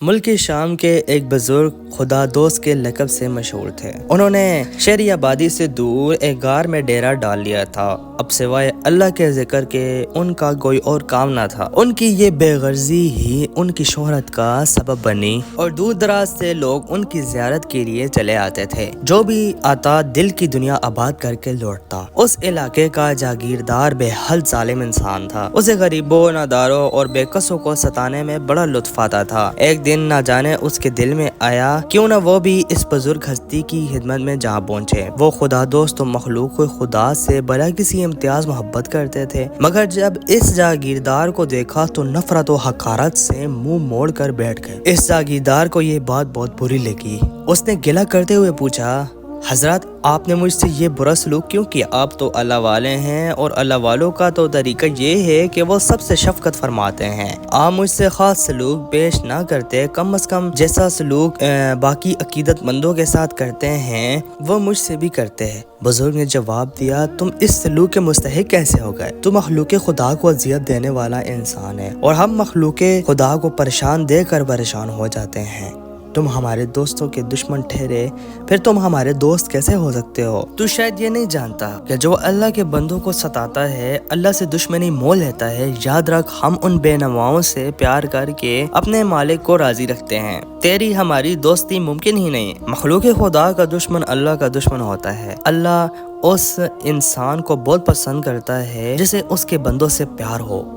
ملک شام کے ایک بزرگ خدا دوست کے لقب سے مشہور تھے۔ انہوں نے شہری آبادی سے دور ایک غار میں ڈیرا ڈال لیا تھا۔ اب سوائے اللہ کے ذکر کے ان کا کوئی اور کام نہ تھا۔ ان کی یہ بے غرضی ہی ان کی شہرت کا سبب بنی اور دور دراز سے لوگ ان کی زیارت کے لیے چلے آتے تھے۔ جو بھی آتا دل کی دنیا آباد کر کے لوٹتا۔ اس علاقے کا جاگیردار بے حد ظالم انسان تھا۔ اسے غریبوں، ناداروں اور بے کسوں کو ستانے میں بڑا لطف آتا تھا۔ ایک دن نہ جانے اس کے دل میں آیا کیوں نہ وہ بھی اس بزرگ ہستی کی خدمت میں جا پہنچے۔ وہ خدا دوست و مخلوق خدا سے بلا کسی امتیاز محبت کرتے تھے، مگر جب اس جاگیردار کو دیکھا تو نفرت و حقارت سے منہ موڑ کر بیٹھ گئے۔ اس جاگیردار کو یہ بات بہت بری لگی۔ اس نے گلہ کرتے ہوئے پوچھا، حضرت آپ نے مجھ سے یہ برا سلوک کیوں کیا؟ آپ تو اللہ والے ہیں اور اللہ والوں کا تو طریقہ یہ ہے کہ وہ سب سے شفقت فرماتے ہیں۔ آپ مجھ سے خاص سلوک پیش نہ کرتے، کم از کم جیسا سلوک باقی عقیدت مندوں کے ساتھ کرتے ہیں وہ مجھ سے بھی کرتے ہیں۔ بزرگ نے جواب دیا، تم اس سلوک کے مستحق کیسے ہو گئے؟ تو مخلوق خدا کو اذیت دینے والا انسان ہے اور ہم مخلوق خدا کو پریشان دے کر پریشان ہو جاتے ہیں۔ تم ہمارے دوستوں کے دشمن ٹھہرے، پھر تم ہمارے دوست کیسے ہو سکتے ہو؟ تو شاید یہ نہیں جانتا کہ جو اللہ کے بندوں کو ستاتا ہے، اللہ سے دشمنی مول لیتا ہے۔ یاد رکھ، ہم ان بے نواؤں سے پیار کر کے اپنے مالک کو راضی رکھتے ہیں۔ تیری ہماری دوستی ممکن ہی نہیں۔ مخلوق خدا کا دشمن اللہ کا دشمن ہوتا ہے۔ اللہ اس انسان کو بہت پسند کرتا ہے جسے اس کے بندوں سے پیار ہو۔